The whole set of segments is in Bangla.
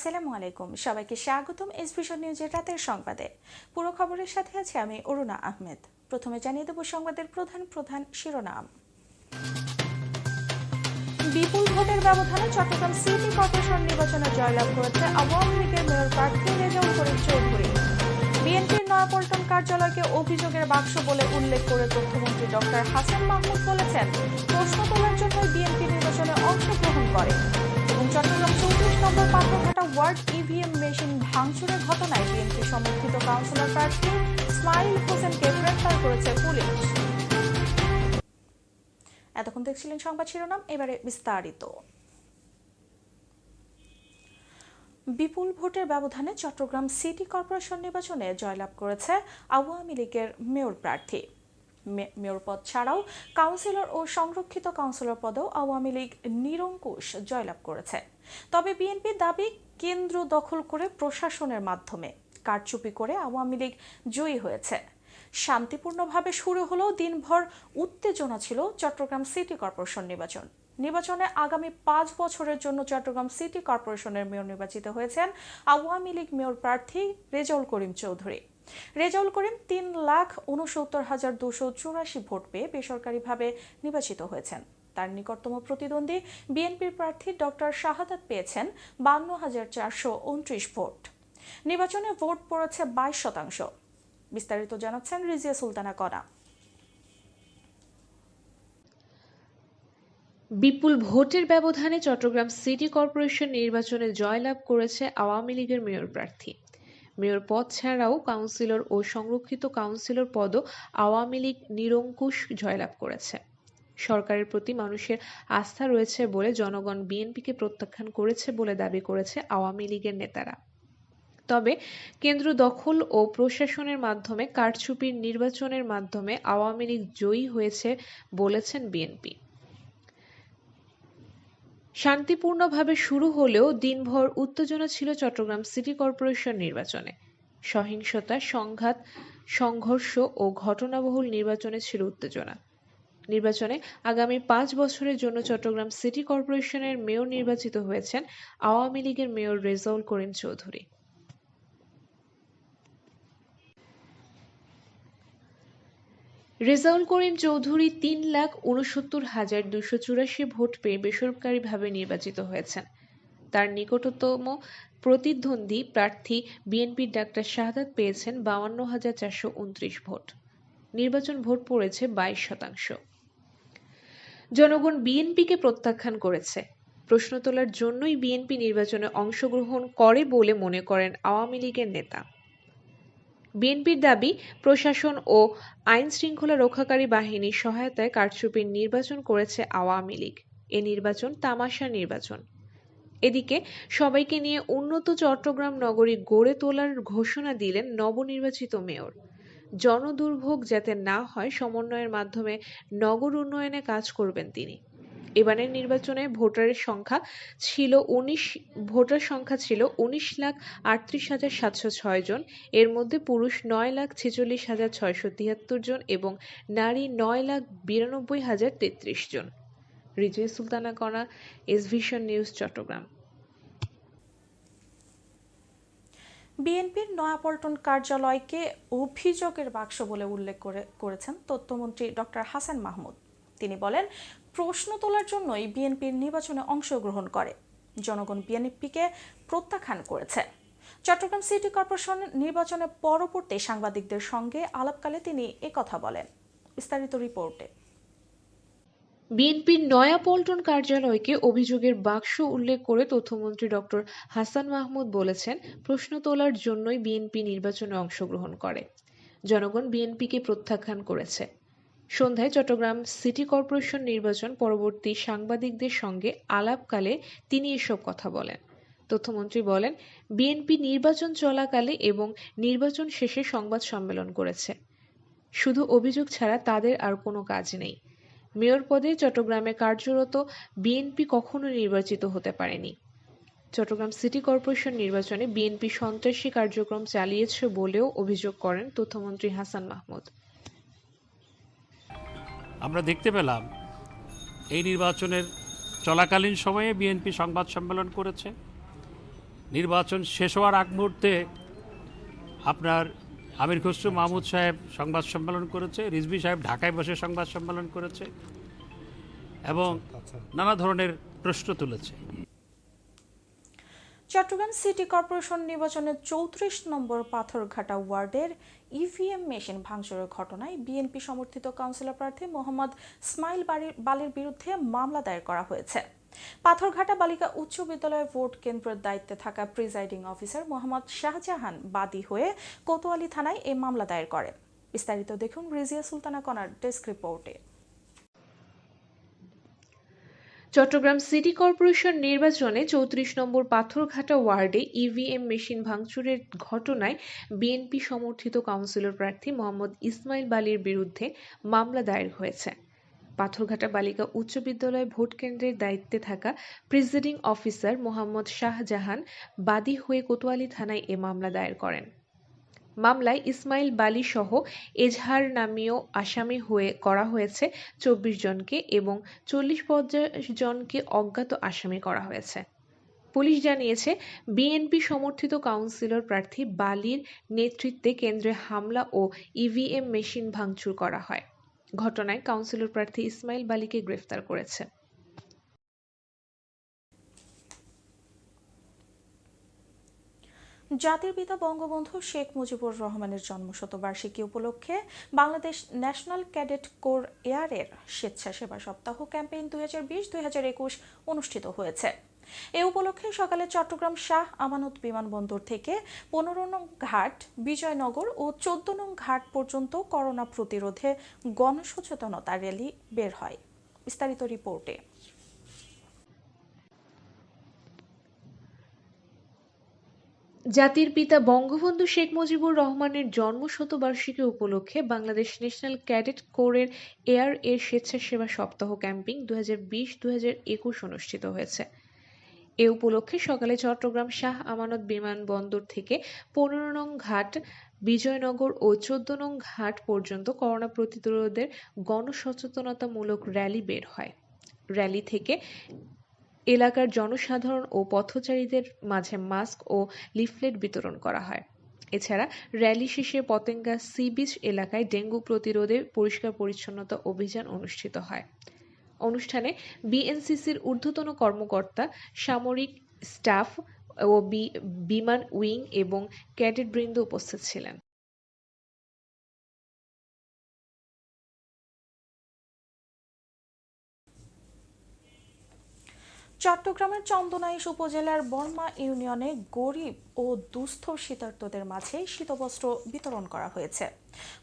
আসসালামু আলাইকুম, সবাইকে স্বাগতম এসভিশন নিউজের রাতের সংবাদে। পুরো খবরের সাথে আছে আমি অরুণা আহমেদ। প্রথমে জানিয়ে দেব সংবাদের প্রধান প্রধান শিরোনাম। বিপুল ভোটের ব্যবধানে চট্টগ্রাম সিটি কর্পোরেশন নির্বাচনে জয়লাভ করেছে আওয়ামী লীগের মেয়র প্রার্থী রেজাউল করিম চৌধুরী। বিএনপির নয়াপল্টন কার্যালয়কে অভিযোগের বাক্স বলে উল্লেখ করে তথ্যমন্ত্রী ডক্টর হাসান মাহমুদ বলেছেন, প্রশ্ন তোলার জন্য বিএনপি নির্বাচনে অংশগ্রহণ করে। এবং চট্টগ্রাম 34 নম্বর পাথরঘাটা ওয়ার্ড ইভিএম মেশিন ভাঙচুরের ঘটনায় বিএনপি সমর্থিত কাউন্সিলর প্রার্থী ইসমাইল হোসেনকে গ্রেফতার করেছে পুলিশ। এতক্ষণ দেখছিলেন সংবাদ শিরোনাম, এবারে বিস্তারিত। বিপুল ভোটের ব্যবধানে চট্টগ্রাম সিটি কর্পোরেশন নির্বাচনে জয়লাভ করেছে আওয়ামী লীগের মেয়র প্রার্থী। মেয়র পদ ছাড়াও কাউন্সিলর ও সংরক্ষিত কাউন্সিলর পদেও আওয়ামী লীগ নিরঙ্কুশ জয়লাভ করেছে। তবে বিএনপির দাবি, কেন্দ্র দখল করে প্রশাসনের মাধ্যমে কারচুপি করে আওয়ামী লীগ জয়ী হয়েছে। শান্তিপূর্ণভাবে শুরু হলেও দিনভর উত্তেজনা ছিল চট্টগ্রাম সিটি কর্পোরেশন নির্বাচনে আগামী 5 বছরের জন্য চট্টগ্রাম সিটি কর্পোরেশনের মেয়র নির্বাচিত হয়েছেন আওয়ামী লীগ মেয়র প্রার্থী রেজাউল করিম চৌধুরী। রেজাউল করিম 3,69,284 ভোট পেয়ে বেসরকারিভাবে নির্বাচিত হয়েছেন। তার নিকটতম প্রতিদ্বন্দ্বী বিএনপির প্রার্থী ডক্টর শাহাদাত পেয়েছেন 52,429 ভোট। নির্বাচনে ভোট পড়েছে 22%। বিস্তারিত জানাচ্ছেন রিজিয়া সুলতানা কণা। বিপুল ভোটের ব্যবধানে চট্টগ্রাম সিটি কর্পোরেশন নির্বাচনে জয়লাভ করেছে আওয়ামী লীগের মেয়র প্রার্থী। মেয়র পদ ছাড়াও কাউন্সিলর ও সংরক্ষিত কাউন্সিলর পদও আওয়ামী লীগ নিরঙ্কুশ জয়লাভ করেছে। সরকারের প্রতি মানুষের আস্থা রয়েছে বলে জনগণ বিএনপিকে প্রত্যাখ্যান করেছে বলে দাবি করেছে আওয়ামী লীগের নেতারা। তবে কেন্দ্র দখল ও প্রশাসনের মাধ্যমে কারচুপির নির্বাচনের মাধ্যমে আওয়ামী লীগ জয়ী হয়েছে বলেছেন বিএনপি। শান্তিপূর্ণভাবে শুরু হলেও দিনভর উত্তেজনা ছিল চট্টগ্রাম সিটি কর্পোরেশন নির্বাচনে। সহিংসতা, সংঘাত, সংঘর্ষ ও ঘটনাবহুল নির্বাচনে ছিল উত্তেজনা। নির্বাচনে আগামী 5 বছরের জন্য চট্টগ্রাম সিটি কর্পোরেশনের মেয়র নির্বাচিত হয়েছেন আওয়ামী লীগের মেয়র রেজাউল করিম চৌধুরী। রেজাউল করিম চৌধুরী 3,69,284 ভোট পেয়ে বেসরকারিভাবে নির্বাচিত হয়েছেন। তার নিকটতম প্রতিদ্বন্দ্বী প্রার্থী বিএনপির ডাক্তার শাহাদাত পেয়েছেন 52,429 ভোট। নির্বাচন ভোট পড়েছে 22%। জনগণ বিএনপিকে প্রত্যাখ্যান করেছে। প্রশ্ন তোলার জন্যই বিএনপি নির্বাচনে অংশগ্রহণ করে বলে মনে করেন আওয়ামী লীগের নেতা। বিএনপির দাবি, প্রশাসন ও আইন শৃঙ্খলা রক্ষাকারী বাহিনীর সহায়তায় কারচুপির নির্বাচন করেছে আওয়ামী লীগ। এ নির্বাচন তামাশা নির্বাচন। এদিকে সবাইকে নিয়ে উন্নত চট্টগ্রাম নগরী গড়ে তোলার ঘোষণা দিলেন নবনির্বাচিত মেয়র। জনদুর্ভোগ যাতে না হয়, সমন্বয়ের মাধ্যমে নগর উন্নয়নে কাজ করবেন তিনি। এবারের নির্বাচনে ভোটার সংখ্যা ছিল 19,38,706 জন। এর মধ্যে পুরুষ 9,46,673 জন এবং নারী 9,92,033 জন। রিজিয়া সুলতানা কণা, এসভিশন নিউজ, চট্টগ্রাম। বিএনপির নয়াপল্টন কার্যালয়কে অভিযোগের বাক্স বলে উল্লেখ করেছেন তথ্যমন্ত্রী ডক্টর হাসান মাহমুদ। তিনি বলেন, প্রশ্ন তোলার জন্যই বিএনপির নির্বাচনে অংশগ্রহণ করে। জনগণ বিএনপিকে প্রত্যাখ্যান করেছে। চট্টগ্রাম সিটি কর্পোরেশন নির্বাচনে পরবর্তী সাংবাদিকদের সঙ্গে আলাপকালে তিনি একথা বলেন। বিস্তারিত রিপোর্টে। বিএনপির নয়াপল্টন কার্যালয়কে অভিযোগের বাক্স উল্লেখ করে তথ্যমন্ত্রী ডক্টর হাসান মাহমুদ বলেছেন, প্রশ্ন তোলার জন্যই বিএনপি নির্বাচনে অংশগ্রহণ করে। জনগণ বিএনপিকে প্রত্যাখ্যান করেছে। সন্ধ্যায় চট্টগ্রাম সিটি কর্পোরেশন নির্বাচন পরবর্তী সাংবাদিকদের সঙ্গে আলাপকালে তিনি এসব কথা বলেন। তথ্যমন্ত্রী বলেন, বিএনপি নির্বাচন চলাকালে এবং নির্বাচন শেষে সংবাদ সম্মেলন করেছে। শুধু অভিযোগ ছাড়া তাদের আর কোনো কাজ নেই। মেয়র পদে চট্টগ্রামে কার্যরত বিএনপি কখনো নির্বাচিত হতে পারেনি। চট্টগ্রাম সিটি কর্পোরেশন নির্বাচনে বিএনপি সন্ত্রাসী কার্যক্রম চালিয়েছে বলেও অভিযোগ করেন তথ্যমন্ত্রী হাসান মাহমুদ। আমরা দেখতে পেলাম এই নির্বাচনের চলাকালীন সময়ে বিএনপি সংবাদ সম্মেলন করেছে নির্বাচন শেষ হওয়ার আগ মুহূর্তে আপনার আমির খসরু মাহমুদ সাহেব সংবাদ সম্মেলন করেছে, রিজভী সাহেব ঢাকায় বসে সংবাদ সম্মেলন করেছে এবং নানা ধরনের প্রশ্ন তুলেছে। চট্টগ্রাম সিটি কর্পোরেশন নির্বাচনে 34 নম্বর পাথরঘাটা ওয়ার্ডের ইভিএম মেশিন ভাঙচুরের ঘটনায় বিএনপি সমর্থিত কাউন্সিলর প্রার্থী মোহাম্মদ ইসমাইল বালির বিরুদ্ধে মামলা দায়ের করা হয়েছে। পাথরঘাটা বালিকা উচ্চ বিদ্যালয়ে ভোট কেন্দ্রের দায়িত্বে থাকা প্রিজাইডিং অফিসার মোহাম্মদ শাহজাহান বাদী হয়ে কোতোয়ালি থানায় এই মামলা দায়ের করেন। বিস্তারিত দেখুন রিজিয়া সুলতানা কনার ডেস্ক রিপোর্টে। চট্টগ্রাম সিটি কর্পোরেশন নির্বাচনে 34 নম্বর পাথরঘাটা ওয়ার্ডে ইভিএম মেশিন ভাঙচুরের ঘটনায় বিএনপি সমর্থিত কাউন্সিলর প্রার্থী মোহাম্মদ ইসমাইল বালির বিরুদ্ধে মামলা দায়ের হয়েছে। পাথরঘাটা বালিকা উচ্চ বিদ্যালয়ে ভোট কেন্দ্রের দায়িত্বে থাকা প্রিজাইডিং অফিসার মোহাম্মদ শাহজাহান বাদী হয়ে কোতোয়ালি থানায় এ মামলা দায়ের করেন। মামলায় ইসমাইল বালি সহ এজাহার নামীয় আসামি করা হয়েছে 24 জনকে এবং 40-50 জনকে অজ্ঞাত আসামি করা হয়েছে। পুলিশ জানিয়েছে, বিএনপি সমর্থিত কাউন্সিলর প্রার্থী বালির নেতৃত্বে কেন্দ্রে হামলা ও ইভিএম মেশিন ভাঙচুর করা হয়। ঘটনায় কাউন্সিলর প্রার্থী ইসমাইল বালিকে গ্রেফতার করেছে। জাতির পিতা বঙ্গবন্ধু শেখ মুজিবুর রহমানের জন্মশতবার্ষিকী উপলক্ষে বাংলাদেশ ন্যাশনাল ক্যাডেট কোর এয়ারের স্বেচ্ছাসেবা সপ্তাহ ক্যাম্পেইন 2020-2021 অনুষ্ঠিত হয়েছে। এ উপলক্ষে সকালে চট্টগ্রাম শাহ আমানত বিমানবন্দর থেকে 15 নং ঘাট, বিজয়নগর ও 14 নং ঘাট পর্যন্ত করোনা প্রতিরোধে গণসচেতনতা র্যালি বের হয়। বিস্তারিত রিপোর্টে। জাতির পিতা বঙ্গবন্ধু শেখ মুজিবুর রহমানের জন্মশতবার্ষিকী উপলক্ষে বাংলাদেশ ন্যাশনাল ক্যাডেট কোরের এয়ার এর স্বেচ্ছাসেবা সপ্তাহ ক্যাম্পিং 2020-2021 অনুষ্ঠিত হয়েছে। এ উপলক্ষে সকালে চট্টগ্রাম শাহ আমানত বিমানবন্দর থেকে 15 নং ঘাট, বিজয়নগর ও 14 নং ঘাট পর্যন্ত করোনা প্রতিরোধের গণসচেতনতামূলক র্যালি বের হয়। র্যালি থেকে এলাকার জনসাধারণ ও পথচারীদের মাঝে মাস্ক ও লিফলেট বিতরণ করা হয়। এছাড়া র্যালি শেষে পতেঙ্গা সি বিচ এলাকায় ডেঙ্গু প্রতিরোধে পরিষ্কার পরিচ্ছন্নতা অভিযান অনুষ্ঠিত হয়। অনুষ্ঠানে বিএনসিসির ঊর্ধ্বতন কর্মকর্তা, সামরিক স্টাফ ও বিমান উইং এবং ক্যাডেটবৃন্দ উপস্থিত ছিলেন। চট্টগ্রামের চন্দনাইশ উপজেলার বর্মা ইউনিয়নে গরিব ও দুস্থ শীতার্তদের মাঝে শীতবস্ত্র বিতরণ করা হয়েছে।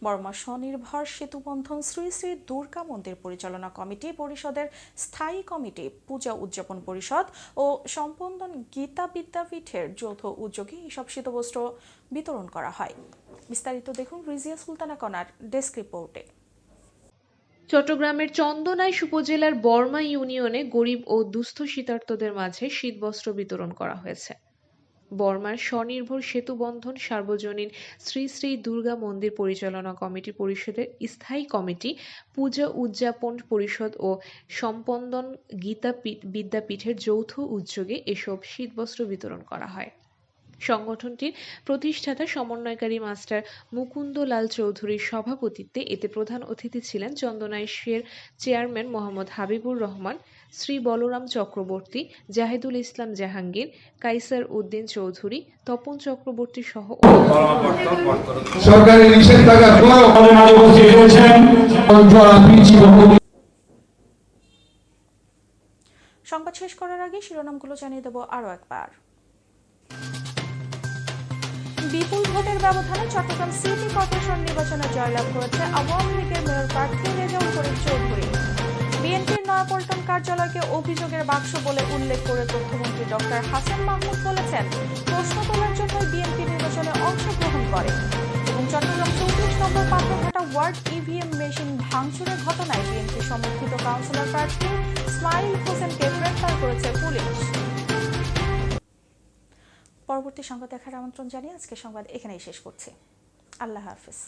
বর্মা স্বনির্ভর সেতুবন্ধন শ্রী শ্রী দুর্গা মন্দির পরিচালনা কমিটি পরিষদের স্থায়ী কমিটি, পূজা উদযাপন পরিষদ ও সম্পন্দন গীতা বিদ্যাপীঠের যৌথ উদ্যোগে এসব শীতবস্ত্র বিতরণ করা হয়। বিস্তারিত দেখুন রিজিয়া সুলতানা কনার ডেস্ক রিপোর্টে। চট্টগ্রামের চন্দনাইশ উপজেলার বর্মা ইউনিয়নে গরিব ও দুস্থ শীতার্তদের মাঝে শীতবস্ত্র বিতরণ করা হয়েছে। বর্মার স্বনির্ভর সেতুবন্ধন সার্বজনীন শ্রী শ্রী দুর্গা মন্দির পরিচালনা কমিটি পরিষদের স্থায়ী কমিটি, পূজা উদযাপন পরিষদ ও সম্পন্দন গীতা বিদ্যাপীঠের যৌথ উদ্যোগে এসব শীতবস্ত্র বিতরণ করা হয়। সংগঠনটির প্রতিষ্ঠাতা সমন্বয়কারী মাস্টার মুকুন্দ লাল চৌধুরীর সভাপতিত্বে এতে প্রধান অতিথি ছিলেন চন্দনাইশের চেয়ারম্যান মোহাম্মদ হাবিবুর রহমান, শ্রী বলরাম চক্রবর্তী, জাহিদুল ইসলাম জাহাঙ্গীর, কাইসার উদ্দিন চৌধুরী, তপন চক্রবর্তী সহ সরকারি নিষেধাজ্ঞার সংবাদ শেষ করার আগে শিরোনামগুলো জানিয়ে দেব আরও একবার। বিপুল ভোটের ব্যবধানে চট্টগ্রাম সিটি কর্পোরেশন নির্বাচনে জয়লাভ করেছে আওয়ামী লীগের মেয়র প্রার্থী রেজাউল করিম চৌধুরী। বিএনপির নয়াপল্টন কার্যালয়কে অভিযোগের বাক্স বলে উল্লেখ করে তথ্যমন্ত্রী ডক্টর হাসান মাহমুদ বলেছেন, প্রশ্ন তোলার জন্য বিএনপি নির্বাচনে অংশগ্রহণ করে। এবং চট্টগ্রাম 34 নম্বর পাথরঘাটা ওয়ার্ড ইভিএম মেশিন ভাঙচুরের ঘটনায় বিএনপি সমর্থিত কাউন্সিলর প্রার্থী ইসমাইল হোসেনকে গ্রেফতার করেছে পুলিশ। পরবর্তী সংবাদ দেখার আমন্ত্রণ জানিয়ে আজকের সংবাদ এখানেই শেষ করছি। আল্লাহ হাফেজ।